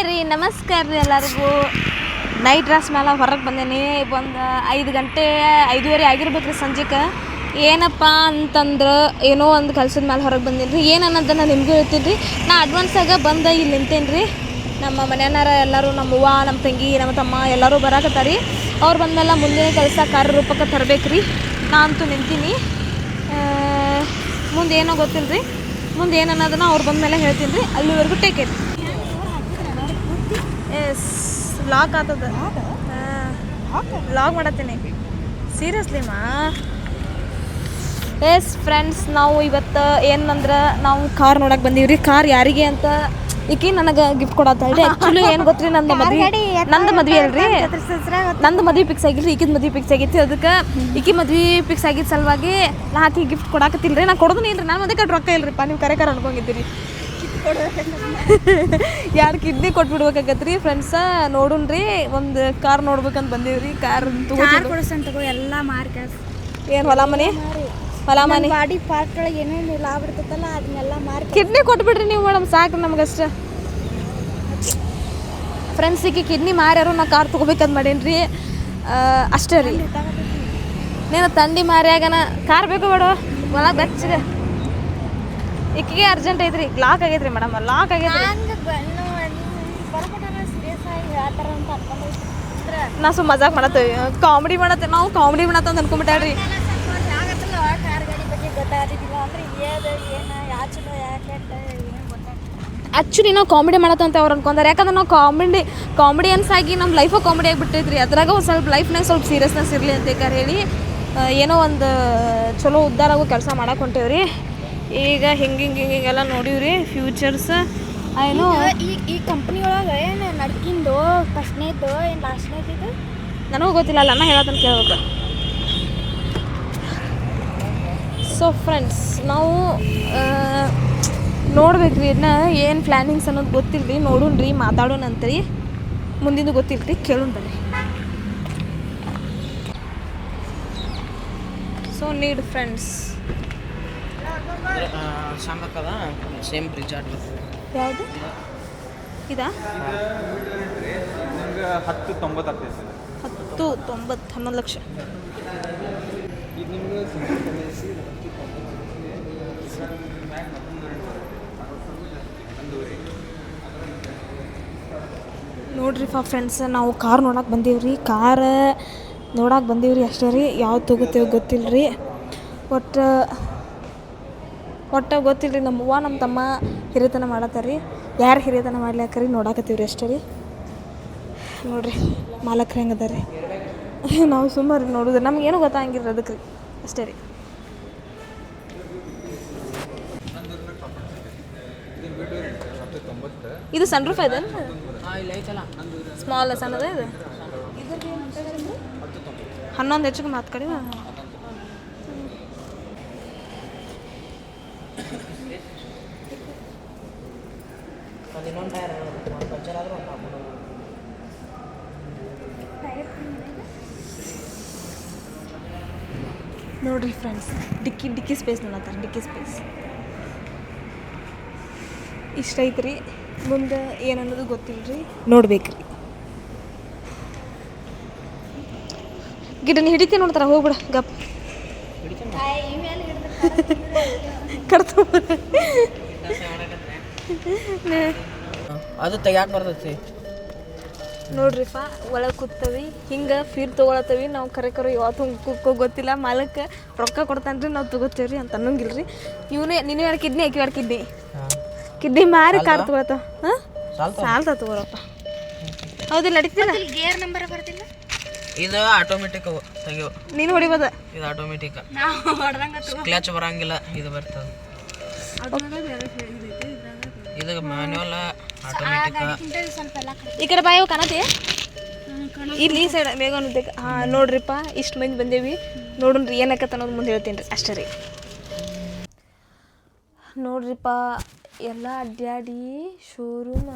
Hi ರೀ, ನಮಸ್ಕಾರ ರೀ ಎಲ್ಲರಿಗೂ. ನೈಟ್ ಡ್ರೆಸ್ ಮೇಲೆ ಹೊರಗೆ ಬಂದೇನಿ. ಒಂದು 5 ಗಂಟೆ 5:30 ಆಗಿರ್ಬೇಕು ರೀ ಸಂಜೆಗೆ. ಏನಪ್ಪ ಅಂತಂದ್ರೆ ಏನೋ ಒಂದು ಕೆಲಸದ ಮೇಲೆ ಹೊರಗೆ ಬಂದೀನಿ ರೀ. ಏನು ಅನ್ನೋದು ನಾನು ನಿಮಗೂ ಹೇಳ್ತೀನಿ ರೀ. ನಾ ಅಡ್ವಾನ್ಸಾಗ ಬಂದು ಇಲ್ಲಿ ನಿಂತೇನೆ ರೀ. ನಮ್ಮ ಮನೆಯನ್ನಾರ ಎಲ್ಲರೂ, ನಮ್ಮ ಅವ್ವ, ನಮ್ಮ ತಂಗಿ, ನಮ್ಮ ತಮ್ಮ ಎಲ್ಲರೂ ಬರಾಕತ್ತಾರೆ ರೀ. ಅವ್ರು ಬಂದೆಲ್ಲ ಮುಂದಿನ ಕೆಲಸ ಕಾರ್ಯರೂಪಕ್ಕೆ ತರಬೇಕು ರೀ. ನಾ ಅಂತೂ ನಿಂತೀನಿ. ಮುಂದೆ ಏನೋ ಗೊತ್ತಿಲ್ಲ ರೀ. ಮುಂದೆ ಏನು ಅನ್ನೋದನ್ನ ಅವ್ರು ಬಂದ ಮೇಲೆ ಹೇಳ್ತೀನಿ ರೀ. ಅಲ್ಲಿವರೆಗೂ ಟೇಕ್ ಇಟ್. ಎಸ್, ಲಾಕ್ ಆಗ್ತದ. ಲಾಕ್ ಮಾಡತ್ತೀನಿ ಸೀರಿಯಸ್ಲಿಮಾ. ಎಸ್ ಫ್ರೆಂಡ್ಸ್, ನಾವು ಇವತ್ತು ಏನಂದ್ರೆ ನಾವು ಕಾರ್ ನೋಡಕ್ಕೆ ಬಂದೀವಿ ರೀ. ಕಾರ್ ಯಾರಿಗೆ ಅಂತ ಈಕಿ ನನಗೆ ಗಿಫ್ಟ್ ಕೊಡತ್ತಾಳ್ರಿ. ಆ್ಯಕ್ಚುಲಿ ಏನು ಗೊತ್ತ್ರಿ, ನಂದು ಮದ್ವೆ ಅಲ್ರಿ. ನಂದು ಮದ್ವೆ ಫಿಕ್ಸ್ ಆಗಿಲ್ರಿ, ಈಕಿದ ಮದ್ವೆ ಫಿಕ್ಸ್ ಆಗೈತಿ. ಅದಕ್ಕೆ ಈಕಿ ಮದ್ವೆ ಫಿಕ್ಸ್ ಆಗಿದ್ದ ಸಲುವಾಗಿ ನಾ ಆಕಿ ಗಿಫ್ಟ್ ಕೊಡಾಕತ್ತಿಲ್ಲ ರೀ. ನಾ ಕೊಡೋದು ಇಲ್ರಿ, ನಾನು ಅದಕ್ಕೆ ರೊಕ್ಕ ಇಲ್ರಿಪ್ಪ. ನೀವು ಕರೆ ಅನ್ಕೊಂಡಿದ್ದೀರಿ. 2 ಕಿಡ್ನಿ ಕೊಟ್ಬಿಡ್ಬೇಕಾಗತ್ರಿ ಫ್ರೆಂಡ್ಸ. ನೋಡುನ್ರಿ, ಒಂದು ಕಾರ್ ನೋಡ್ಬೇಕಂತ ಬಂದೀವ್ರಿ. ಕಾರ್ ತಗೋ ಎಲ್ಲ ಮಾರ್ಕ. ಏನು ಹೊಲ ಮನೆ ಬಾಡಿ ಪಾರ್ಟ್ ಒಳಗೆ ಏನೇನು ಲಾಭ ಇರ್ತೈತಲ್ಲ ಅದನ್ನೆಲ್ಲ ಮಾರ್ಕ. ಕಿಡ್ನಿ ಕೊಟ್ಬಿಡ್ರಿ ನೀವು ಮೇಡಮ್, ಸಾಕು ನಮಗಷ್ಟು. ಫ್ರೆಂಡ್ಸಿಗೆ ಕಿಡ್ನಿ ಮಾರ್ಯಾರು ನಾ ಕಾರ್ ತೊಗೋಬೇಕಂತ ಮಾಡೀನಿ ರೀ. ಅಷ್ಟೇ ರೀ. ನೀನು ತಂಡಿ ಮಾರ್ಯಾಗನ ಕಾರ್ ಬೇಕು ಬೇಡ ಹೊಲ ಬೆಚ್ಚಗೆ. ಈಕಿಗೆ ಅರ್ಜೆಂಟ್ ಐತ್ರಿ. ಲಾಕ್ ಆಗೈತ್ರಿ ಮೇಡಮ್, ಲಾಕ್ ಆಗೈತ್ರಿ. ನಾ ಸುಮ್ಮ ಮಜಾಕ್ ಮಾಡತ್ತೇವೆ, ಕಾಮಿಡಿ ಮಾಡತ್ತೇವೆ. ನಾವು ಕಾಮಿಡಿ ಮಾಡತ್ತ ಅಂತ ಅನ್ಕೊಂಬಿಟ್ಟಾಳ್ರಿ. ಆ್ಯಕ್ಚುಲಿ ನಾವು ಕಾಮಿಡಿ ಮಾಡತ್ತಂತ ಅವ್ರು ಅನ್ಕೊಂತಾರೆ. ಯಾಕಂದ್ರೆ ನಾವು ಕಾಮಿಡಿಯನ್ಸ್ ಆಗಿ ನಮ್ಮ ಲೈಫಾಗ ಕಾಮಿಡಿ ಆಗಿಬಿಟ್ಟೈತ್ರಿ. ಅದ್ರಾಗ ಒಂದು ಸ್ವಲ್ಪ ಲೈಫ್ನಾಗ ಸ್ವಲ್ಪ ಸೀರಿಯಸ್ನೆಸ್ ಇರಲಿ ಅಂತ ಹೇಳಿ ಏನೋ ಒಂದು ಚಲೋ ಉದ್ಧಾರ ಆಗೋ ಕೆಲಸ ಮಾಡಕ್ಕೆ ಹೊಂಟೇವ್ರಿ. ಈಗ ಹಿಂಗೆಲ್ಲ ನೋಡೀವ್ರಿ ಫ್ಯೂಚರ್ಸ್. ಏನು ಈ ಕಂಪ್ನಿ ಒಳಗೆ ಏನು ನಡ್ಕಿಂದು ಫಸ್ಟ್ನೇದು ಏನು ಲಾಸ್ಟ್ನೇದು ನನಗೂ ಗೊತ್ತಿಲ್ಲ, ಅಲ್ಲ ಅಣ್ಣ ಹೇಳತ್ತಂತ ಕೇಳ್ಬೇಕು. ಸೊ ಫ್ರೆಂಡ್ಸ್, ನಾವು ನೋಡ್ಬೇಕ್ರಿ. ಇದನ್ನ ಏನು ಪ್ಲ್ಯಾನಿಂಗ್ಸ್ ಅನ್ನೋದು ಗೊತ್ತಿಲ್ಲ ರೀ. ನೋಡೋಣ ರೀ, ಮಾತಾಡೋಣ ಅಂತ್ರಿ. ಮುಂದಿಂದು ಗೊತ್ತಿಲ್ಲ ರೀ, ಕೇಳೋಣ ಬನ್ನಿ. ಸೊ ನೀಡ್ ಫ್ರೆಂಡ್ಸ್ ಸಾಂಗಕ್ಕದ ಸೇಮ್ ಬ್ರಿಡ್ಜ್ ಆಡ್ಲಿ. ಯಾವುದು ಇದಾ? 1090 11 ಲಕ್ಷ. ನೋಡ್ರಿ ಫ್ರೆಂಡ್ಸ್, ನಾವು ಕಾರ್ ನೋಡಕ್ಕೆ ಬಂದೀವ್ರಿ. ಕಾರ್ ನೋಡಕ್ಕೆ ಬಂದೀವ್ರಿ ಅಷ್ಟೇ ರೀ. ಯಾವ್ದು ತೊಗೋತೇವೆ ಗೊತ್ತಿಲ್ಲ ರೀ. ಒಟ್ಟು ಗೊತ್ತಿಲ್ಲ ರೀ. ನಮ್ಮ ಅವ್ವ ನಮ್ಮ ತಮ್ಮ ಹಿರಿತನ ಮಾಡತ್ತಾರ ರೀ. ಯಾರು ಹಿರಿತನ ಮಾಡ್ಲಾಕರಿ ನೋಡಾಕತ್ತೀವ್ರಿ ಅಷ್ಟೇ ರೀ. ನೋಡಿರಿ ಮಾಲಕ್ರು ಹೆಂಗದ ರೀ. ನಾವು ಸುಮಾರು ನೋಡಿದ್ರೆ ನಮಗೇನು ಗೊತ್ತಾಗಿಲ್ಲ ಅದಕ್ಕೆ ರೀ, ಅಷ್ಟೇ ರೀ. ಇದು ಸನ್ ರೂಫ್ ಇದೆ, ಸ್ಮಾಲ್ ಸಣ್ಣದ ಇದು. 11 ಹೆಚ್ಚಿಗೆ ಮಾತು ಕಡಿಮೆ. ನೋಡ್ರಿ ಫ್ರೆಂಡ್ಸ್, ಡಿಕ್ಕಿ ಸ್ಪೇಸ್ ನೋಡತ್ತಾರೆ. ಡಿಕ್ಕಿ ಸ್ಪೇಸ್ ಇಷ್ಟ ಐತ್ರಿ. ಮುಂದೆ ಏನನ್ನೋದು ಗೊತ್ತಿಲ್ಲ ರೀ, ನೋಡ್ಬೇಕ್ರಿ. ಗಿಡನ ಹಿಡಿತಿ ನೋಡ್ತಾರ, ಹೋಗ್ಬಿಡ ಗಪ್ ಕಡ್ತ. ಅದು ತೆಗ್ಯಾಕೆ ಬರ್ತೈತಿ ನೋಡ್ರಿಪ್ಪ. ಒಳಗೆ ಕೂತವಿ, ಹಿಂಗೆ ಫೀಲ್ ತೊಗೊಳತ್ತವಿ ನಾವು. ಕರೆ ಯಾವತ್ತು ಕುಕ್ಕೋ ಗೊತ್ತಿಲ್ಲ. ಮಾಲಕ್ಕೆ ರೊಕ್ಕ ಕೊಡ್ತಾನೆ ರೀ, ನಾವು ತೊಗೋತೇವ್ರಿ ಅಂತ ಅನ್ನೋಂಗಿಲ್ಲ ರೀ. ನೀನು 2 ಕಿಡ್ನಿ ಆಕಿ 2 ಕಿಡ್ನಿ ಮಾರಿ ಕಾರ್ ತೊಗೊಳತ್ತ. ಸಾಲ್ತ ತೊಗೊಳಪ್ಪ. ಹೌದಿಲ್ಲ? ನಡೀತಿಲ್ಲ. ಗೇರ್ ನಂಬರ್ ಬರ್ತಿಲ್ಲ. ಇದು ಆಟೋಮೆಟಿಕ್ ತೆಗಿಯೋ. ನೀನು ಹೊಡಿಬೋದ? ಇದು ಆಟೋಮೆಟಿಕ್. ನಾವು ಹೊಡೆದಂಗ ಕ್ಲಚ್ ಬರಂಗಿಲ್ಲ, ಇದು ಬರ್ತದೆ. ಇದು ಮ್ಯಾನ್ಯುವಲ್, ಆಟೋಮೆಟಿಕ್. ಸ್ವಲ್ಪ ಎಲ್ಲ ಈ ಕಡೆ ಬಾಯೋ ಕಾಣತಿ ಇಲ್ಲಿ ಈ ಸೈಡ್ ಬೇಗ ಅನ್ನೋದಕ್ಕೆ. ನೋಡ್ರಿಪ್ಪ, ಇಷ್ಟು ಮಂದಿ ಬಂದೇವಿ. ನೋಡ್ರಿ ಏನಕ್ಕತ್ತ ಅನ್ನೋದು ಮುಂದೆ ಹೇಳ್ತೀನಿ ರೀ, ಅಷ್ಟೇ ರೀ. ನೋಡ್ರಿಪ್ಪ, ಎಲ್ಲ ಅಡ್ಡಾಡಿ ಶೋರೂಮ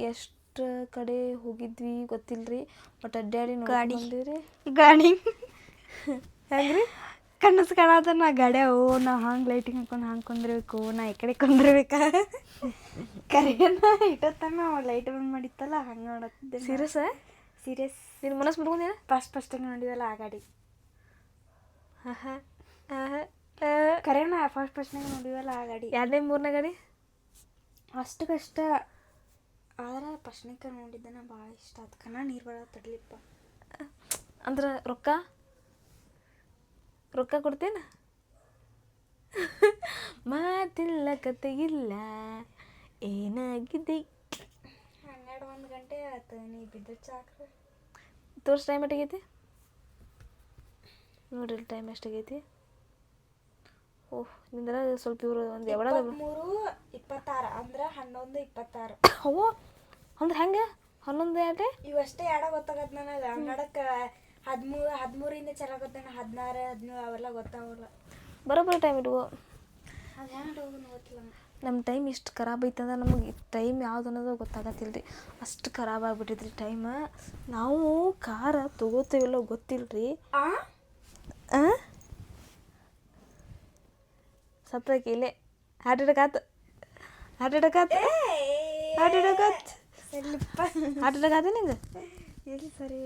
ಎಷ್ಟು ಕಡೆ ಹೋಗಿದ್ವಿ ಗೊತ್ತಿಲ್ಲ ರೀ. ಬಟ್ ಅಡ್ಡಾಡಿ ನೋಡ್ಕೊಂಡ್ರಿ. ಗಾಡಿ ಹೆಂಗ್ರಿ ಕನಸು ಕಾಣತ್ತ ನಾ ಗಾಡ್ಯಾವು ನಾ ಹಂಗೆ ಲೈಟಿಂಗ್ ಹಾಕೊಂಡು ಹಂಗೆ ಕುಂದಿರ್ಬೇಕು ನಾ ಈ ಕಡೆ ಕುಂದಿರ್ಬೇಕಾ ಕರೆನ ಇಟ್ಟತ್ತಮ್ಮ ಲೈಟ್ ಬಂದ್ ಮಾಡಿತ್ತಲ್ಲ ಹಂಗೆ ನೋಡತ್ತಿದ್ದೆ ಸೀರಿಯಸ್ ಸೀರಿಯಸ್ ನಿನ್ನ ಮನಸ್ಸು ಮಾಡ್ಕೊಂಡೇನ ಫಸ್ಟ್ ನೋಡಿದಲ್ಲ ಆ ಗಾಡಿ ಕರೆನ ಫಸ್ಟ್ನಾಗ ನೋಡಿವಲ್ಲ ಆ ಗಾಡಿ 2ನೇ 3ನೇ ಗಾಡಿ ಅಷ್ಟಕ್ಕಷ್ಟ ಆದ್ರೆ ಫಸ್ಟ್ನಾಗ ನೋಡಿದ್ದೆ ನಾ ಭಾಳ ಇಷ್ಟ ಅದಕ್ಕೆ ನಾ ನೀರು ಬರ ತಡ್ಲಿಪ್ಪ ಅಂದ್ರೆ ರೊಕ್ಕ ಕೊಡ್ತೇನ ಮಾತಿಲ್ಲ ಕತೆ ಇಲ್ಲ ಏನಾಗಿದೆ 12-1 ಗಂಟೆ ಆಯ್ತು ನೀ ಬಿದ್ದ ಚಾಕ್ರ ತೋರ್ಸ್ ಟೈಮ್ ಎಷ್ಟಾಗೈತಿ ನೋಡ್ರಿ ಟೈಮ್ ಎಷ್ಟಾಗೈತಿ ಓಹ್ ನಿಂದ್ರ ಸ್ವಲ್ಪ ಇವರು ಒಂದು ಯಾವಡ 23:26 ಅಂದ್ರೆ 11:26 ಅವೋ ಅಂದ್ರೆ ಹೆಂಗೆ 11 ಯಾಕೆ ಇವಷ್ಟೇ ಯಾಡ ಗೊತ್ತಾಗತ್ತೆ ನನಗೆ ನಡಕ್ಕೆ 13 ಚಲ ಗೊತ್ತಾಗ 16 17 ಅವೆಲ್ಲ ಗೊತ್ತಾಗಲ್ಲ ಬರೋಬ್ಬರಿ ಟೈಮ್ ಇಡುವ ಅದು ಹೆಂಗೆ ಹೋಗೋದು ಗೊತ್ತಿಲ್ಲ ನಮ್ಮ ಟೈಮ್ ಇಷ್ಟು ಖರಾಬ್ ಐತಂದ್ರೆ ನಮಗೆ ಟೈಮ್ ಯಾವ್ದು ಅನ್ನೋದು ಗೊತ್ತಾಗತ್ತಿಲ್ಲ ರೀ ಅಷ್ಟು ಖರಾಬ್ ಆಗ್ಬಿಟ್ಟಿದ್ರಿ ಟೈಮ್ ನಾವು ಕಾರ ತೊಗೋತೀವಿಲ್ಲೋ ಗೊತ್ತಿಲ್ಲ ರೀ ಸತ್ತಕ್ಕೆ ಇಲ್ಲೇ ಹಾರ್ಟ್ ಅಟ್ಯಾಕ್ ಆತ ನಿಂಗೆ ಎಲ್ಲಿ ಸರಿ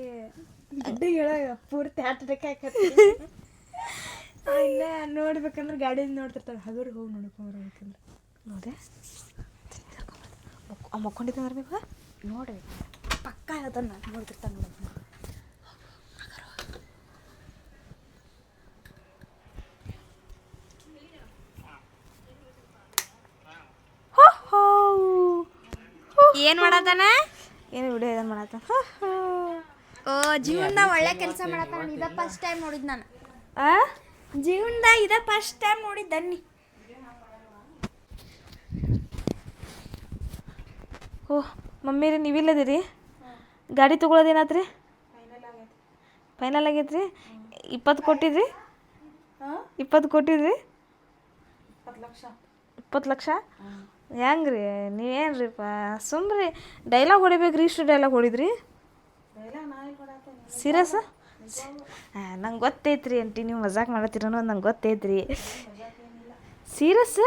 ದುಡ್ಡು ಹೇಳೋ ಪೂರ್ತಿ ಅಟ್ಯಾಕ್ ಇಲ್ಲ ನೋಡ್ಬೇಕಂದ್ರೆ ಗಾಡಿಯಿಂದ ನೋಡ್ತಿರ್ತಾಳೆ ಹಗರು ಹೋಗಿ ನೋಡ್ಕೊಂಬರ್ಬೇಕಂದ್ರೆ ನೋಡೆ ಮಕ್ಕೊಂಡಿದ್ದಂದ್ರೆ ಬೇಕಾ ನೋಡ್ರಿ ಪಕ್ಕ ಅದನ್ನ ನೋಡ್ತಿರ್ತಾನೆ ನೋಡಿ ಏನು ಮಾಡತಾನ ಏನು ವಿಡಿಯೋ ಇದನ್ನು ಮಾಡತ್ತ ಓ ಜೀವನದಾಗ ಒಳ್ಳೆ ಕೆಲಸ ಮಾಡತ್ತಾನ ಇದ ಫಸ್ಟ್ ಟೈಮ್ ನೋಡಿದ್ ನಾನು ಜೀವನದಾಗ ಇದ ಫಸ್ಟ್ ಟೈಮ್ ನೋಡಿದ್ದನ್ನಿ ಓಹ್ ಮಮ್ಮಿ ರೀ ನೀವಿಲ್ಲದಿರಿ ಗಾಡಿ ತೊಗೊಳೋದೇನಾತ್ರಿ ಫೈನಲ್ ಆಗೈತ್ರಿ 20 ಕೊಟ್ಟಿದ್ರಿ 20 ಕೊಟ್ಟಿದ್ರಿ 20 ಲಕ್ಷ ಹೆಂಗೆ ರೀ ನೀವೇನು ರೀಪ್ಪ ಸುಮ್ರಿ ಡೈಲಾಗ್ ಹೊಡಿಬೇಕ್ರಿ ಇಷ್ಟು ಡೈಲಾಗ್ ಹೊಡಿದ್ರಿ ಸೀರಿಯಸ್ ನಂಗೆ ಗೊತ್ತೈತ್ರಿ ಅಂಟಿ ನೀವು ಮಜಾಕ್ ಮಾಡತ್ತೀರ ಅನ್ನೋದು ನಂಗೆ ಗೊತ್ತೈತ್ರಿ ಸೀರಿಯಸ್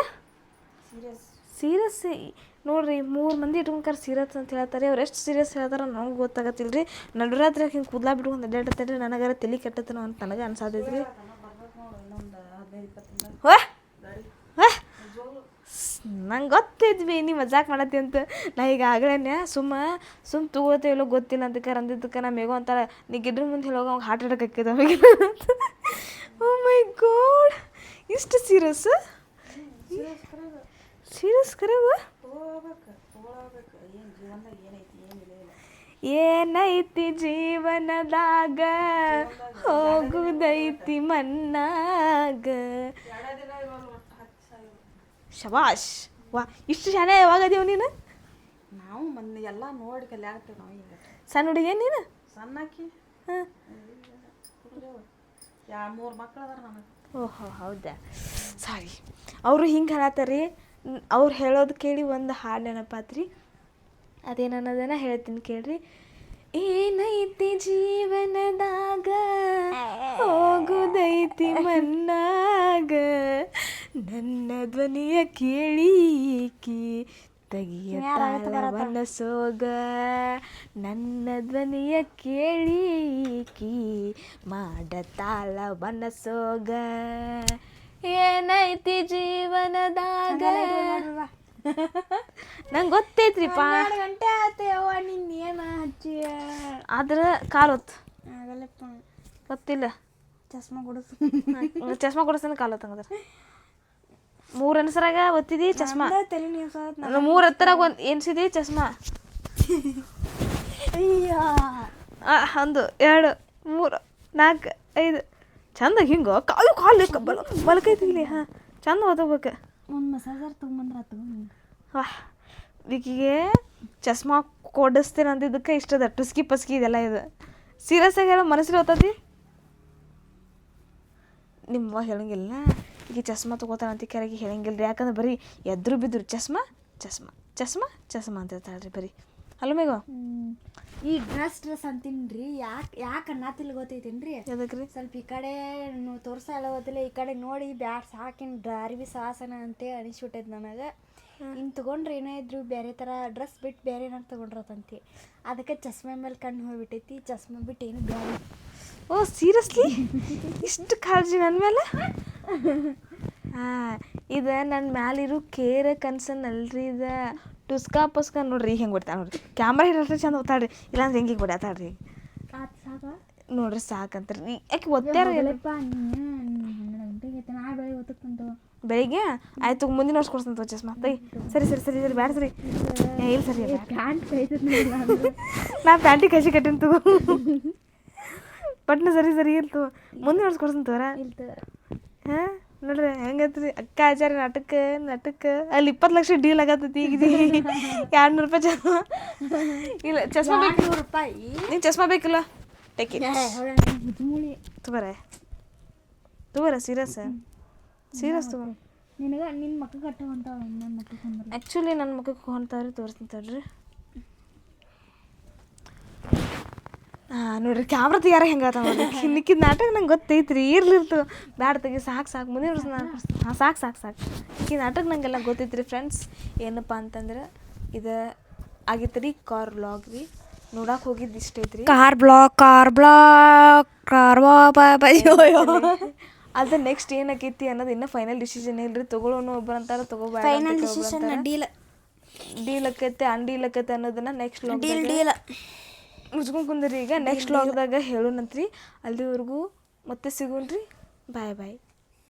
ನೋಡ್ರಿ 3 ಮಂದಿ ಇಟ್ಕೊಂಡ್ಕಾರ ಸೀರಿಯಸ್ ಅಂತ ಹೇಳ್ತಾರೆ ಅವ್ರು ಎಷ್ಟು ಸೀರಿಯಸ್ ಹೇಳ್ತಾರ ನಮ್ಗೆ ಗೊತ್ತಾಗತ್ತಿಲ್ಲ ರೀ ನಡುರಾತ್ರಿ ಹಿಂಗೆ ಕೂದಲಾ ಬಿಟ್ಕೊಂಡು ಅಡ್ಡಾಡ್ತಾರೆ ನನಗಾರ ತಲೆ ಕೆಟ್ಟತನೋ ಅಂತ ನನಗೆ ಅನ್ಸಾತೈತ್ರಿ ನಂಗೆ ಗೊತ್ತಿದ್ವಿ ನೀ ಮಜಾಕ್ ಮಾಡತ್ತಿ ಅಂತ ನಾ ಈಗ ಆಗಲೇ ಸುಮ್ಮ ತಗೋತೇವಲ್ಲೋ ಗೊತ್ತಿಲ್ಲ ಅಂತ ಅಂದಿದ್ದಕ್ಕೆ ನಾ ಮೇಗೋ ಅಂತಾಳೆ ನೀ ಗಿಡ್ರ ಮುಂದೆ ಹೇಳೋಗ ಅವ್ಗೆ ಹಾರ್ಟ್ ಅಟ್ಯಾಕ್ ಹಾಕಿದ ಅವಾಗ ಓ ಮೈ ಗಾಡ್ ಇಷ್ಟು ಸೀರಿಯಸ್ ಕರೆವ ಏನೈತಿ ಜೀವನದಾಗ ಹೋಗುದೈತಿ ಮನ್ನಾಗ ಶಬಾಷ್ ವಾ ಇಷ್ಟು ಶಾನೆ ಯಾವಾಗ ಅದೀವ ನೀನು ನಾವು ಮೊನ್ನೆ ಎಲ್ಲ ನೋಡಿ ಕಲ್ಯಾಗ್ತೇವೆ ನಾವು ಈಗ ಸಣ್ಣ ಹುಡುಗಿ ನೀನು ಸಣ್ಣಾಕಿ ಹಾಂ 3 ಮಕ್ಳು ಅದಾರ ನನಗೆ ಓಹೋ ಹೌದಾ ಸಾರಿ ಅವರು ಹಿಂಗೆ ಹೇಳತ್ತಾರೀ ಅವ್ರು ಹೇಳೋದು ಕೇಳಿ ಒಂದು ಹಾಡು ನೆನಪಾತ್ರಿ ಅದೇನನ್ನೋದನ್ನ ಹೇಳ್ತೀನಿ ಕೇಳ್ರಿ ಏನೈತಿ ಜೀವನದಾಗ ಹೋಗುದೈತಿ ಮನ್ನಾಗ ನನ್ನ ಧ್ವನಿಯ ಕೇಳೀಕಿ ತೆಗಿಯತಾಳ ಮನಸೋಗ ನನ್ನ ಧ್ವನಿಯ ಕೇಳೀಕಿ ಮಾಡತಾಳ ಮನಸೋಗ ಏನೈತಿ ಜೀವನದಾಗ ನಂಗೆ ಗೊತ್ತೈತ್ರಿಪ್ಪ 12 ಗಂಟೆ ಆತೇವ ನಿನ್ನ ಏನು ಹಚ್ಚಿ ಆದ್ರೆ ಕಾಲೊತ್ತು ಆಗಲ್ಲಪ್ಪ ಗೊತ್ತಿಲ್ಲ ಚಸ್ಮಾ ಕೊಡಿಸು ಚಸ್ಮಾ ಕೊಡಿಸ್ತಾನೆ ಕಾಲೊತ್ತು ಹಂಗಂದ್ರೆ 3 ಅನ್ಸರಾಗ ಒತ್ತಿದಿ ಚಸ್ಮಾ ತಲೆ ನೀವು 3 ಹತ್ತರಾಗ ಒಂದು ಎನ್ಸಿದಿ ಚಸ್ಮಾ ಒಂದು 2 3 4 5 ಚಂದ ಹಿಂಗೆ ಕಾಲು ಬಲಕೈತಿ ಇಲ್ಲಿ ಹಾಂ ಚಂದ ಓದಬೇಕು ಒಂದು ಮಸಾಜರ್ ತೊಗೊಂಬಂದ್ರೆ ವಾಹ್ ವಿಕಿಗೆ ಚಸ್ಮಾ ಕೊಡಿಸ್ತೇನೆ ಅಂದಿದ್ದಕ್ಕೆ ಇಷ್ಟದ ಟುಸ್ಕಿ ಪಸ್ಕಿ ಇದೆಲ್ಲ ಇದು ಸೀರಿಯಸ್ ಆಗಿ ಹೇಳೋ ಮನಸ್ಸಲ್ಲಿ ಓದ್ತತಿ ನಿಮ್ಮ ಹೇಳಂಗಿಲ್ಲ ಈಗ ಚಸ್ಮಾ ತೊಗೋತಾನೆ ಅಂತ ಕೆರೆಗೆ ಹೇಳಂಗಿಲ್ಲ ರೀ ಯಾಕಂದ್ರೆ ಬರೀ ಎದ್ರು ಬಿದ್ರು ಚಸ್ಮಾ ಅಂತ ಹೇಳ್ತಾಳೆ ರೀ ಬರೀ ಹಲೋ ಮೇಘ ಈ ಡ್ರೆಸ್ ಅಂತೀನ್ರಿ ಯಾಕೆ ಅನ್ನತಿಲ್ ಗೊತ್ತೈತೇನ್ರಿ ಎದಕ್ಕೆ ರೀ ಸ್ವಲ್ಪ ಈ ಕಡೆ ತೋರ್ಸಲ್ಲ ಗೊತ್ತಿಲ್ಲ ಈ ಕಡೆ ನೋಡಿ ಬ್ಯಾಡ್ ಸಾಕಿನ ಅರಿವಿ ಸಾಸನ ಅಂತೇಳಿ ಅನಿಸ್ಬಿಟ್ಟೈತೆ ನನಗೆ ಇನ್ನು ತೊಗೊಂಡ್ರೆ ಏನೇ ಇದ್ರು ಬೇರೆ ಥರ ಡ್ರೆಸ್ ಬಿಟ್ಟು ಬೇರೆ ಏನಾರು ತೊಗೊಂಡ್ರತಂತಿ ಅದಕ್ಕೆ ಚಸ್ಮೆ ಮೇಲೆ ಕಣ್ಣು ಹೋಗ್ಬಿಟ್ಟೈತಿ ಚಸ್ಮೆ ಬಿಟ್ಟು ಏನು ಬೇರೆ. ಓ ಸೀರಿಯಸ್ಲಿ ಇಷ್ಟು ಕಾಳಜಿ ನನ್ನ ಮೇಲೆ? ಹಾಂ ಇದು ನನ್ನ ಮ್ಯಾಲಿರೋ ಕೇರ್ ಕನ್ಸನ್ ಅಲ್ರಿ ಇದು ಟುಸ್ಕಾ ಪುಸ್ಕಾ ನೋಡ್ರಿ ಈಗ ಹೆಂಗೆ ಬಿಡ್ತಾಳೆ ನೋಡ್ರಿ ಕ್ಯಾಮ್ರಾ ಹಿಡಿದ್ರೆ ಚಂದ ಓದ್ತಾಳ್ರಿ ಇಲ್ಲಾಂದ್ರೆ ಹೆಂಗೆ ಬಿಡತ್ತಾಳ್ರಿ ಸಾಕ ನೋಡ್ರಿ ಸಾಕಂತ್ರಿ ಯಾಕೆ ಒತ್ತಾರ ಎಲ್ಲಪ್ಪ ನೀನು 12 ಗಂಟೆಗೆ ನಾ ಬೆಳಿಗ್ಗೆ ಓದಕ್ಕಂತು ಬೆಳಿಗ್ಗೆ ಆಯ್ತು ಮುಂದಿನ ವರ್ಷ ಕೊಡ್ಸಂತ ಚಸ್ಮಾ ಸರಿ ಸರಿ ಸರಿ ಸರಿ ಬ್ಯಾಡ ಸರಿ ಇಲ್ಲ ಸರಿ ಪ್ಯಾಂಟ್ ಕೈತದ ನಾ ಪ್ಯಾಂಟಿಗೆ ಕೈಸಿ ಕಟ್ಟಿನ ತಗೋ ಪಟ್ನ ಸರಿ ಸರಿ ಇಲ್ತು ಮುಂದಿನ ವರ್ಷ ಕೊಡ್ಸಂತ ತೋರ ಹಾಂ ನೋಡ್ರಿ ಹೆಂಗತ್ರಿ ಅಕ್ಕ ಆಚಾರ್ಯ ನಾಟಕ ಅಲ್ಲಿ 20 ಲಕ್ಷ ಡೀಲ್ ಆಗತ್ತೈತಿ ಈಗ 200 ರೂಪಾಯಿ ಚಸ್ಮಾ ಇಲ್ಲ ಚಸ್ಮಾ ಬೇಕು ರೂಪಾಯಿ ನೀನು ಚಸ್ಮಾ ಬೇಕಿಲ್ಲ ಟೆಕ್ಕಿ ತಗೋರ ಸೀರಿಯಸ್ ತಗೋ ನಿನಗೆ ನಿನ್ನ ಮಕ್ಕ ಕಟ್ಟುವಂತ ನನ್ನ ಮಕ್ಕಳು ಆ್ಯಕ್ಚುಲಿ ನನ್ನ ಮಕ್ಕಕ್ಕೆ ಹೊಂತಾವ್ರಿ ತೋರಿಸ್ತೀನಿ ತಡ್ರಿ ಹಾಂ ನೋಡ್ರಿ ಕ್ಯಾಮ್ರಾ ತೆಗ್ಯಾರ ಹೆಂಗಾತ ನಿಕ್ಕಿದ ನಾಟಕ ನಂಗೆ ಗೊತ್ತೈತ್ರಿ ಇರ್ಲಿರ್ತು ಬ್ಯಾಡ ತೆಗಿ ಸಾಕು ಮುಂದಿನ ವರ್ಷ ನಾನು ಹಾಂ ಸಾಕು ಈ ನಾಟಕ ನಂಗೆಲ್ಲ ಗೊತ್ತೈತ್ರಿ ಫ್ರೆಂಡ್ಸ್. ಏನಪ್ಪ ಅಂತಂದ್ರೆ ಇದು ಆಗಿತ್ತು ರೀ ಕಾರ್ ಬ್ಲಾಗ್ ರೀ ನೋಡಕ್ಕೆ ಹೋಗಿದ್ದು ಇಷ್ಟ ಐತ್ರಿ ಕಾರ್ ಬ್ಲಾಕ್ ಅದು ನೆಕ್ಸ್ಟ್ ಏನಾಕೈತಿ ಅನ್ನೋದು ಇನ್ನೂ ಫೈನಲ್ ಡಿಸಿಷನ್ ಇಲ್ರಿ ತೊಗೊಳೋನು ಒಬ್ಬರು ಅಂತಾರೆ ತೊಗೋಬೇಡ ಫೈನಲ್ ಡಿಸಿಷನ್ ಡೀಲ್ ಆಕೈತೆ ಅನ್ಡೀಲ್ ಆಕೈತೆ ಅನ್ನೋದನ್ನ ನೆಕ್ಸ್ಟ್ ಮುಚ್ಕೊಂಡು ಕುಂದ್ರಿ ಈಗ ನೆಕ್ಸ್ಟ್ ವ್ಲಾಗ್ದಾಗ ಹೇಳೋಣಂತ್ರಿ. ಅಲ್ಲಿವರೆಗೂ ಮತ್ತೆ ಸಿಗೋಣ್ರಿ. ಬಾಯ್ ಬಾಯ್.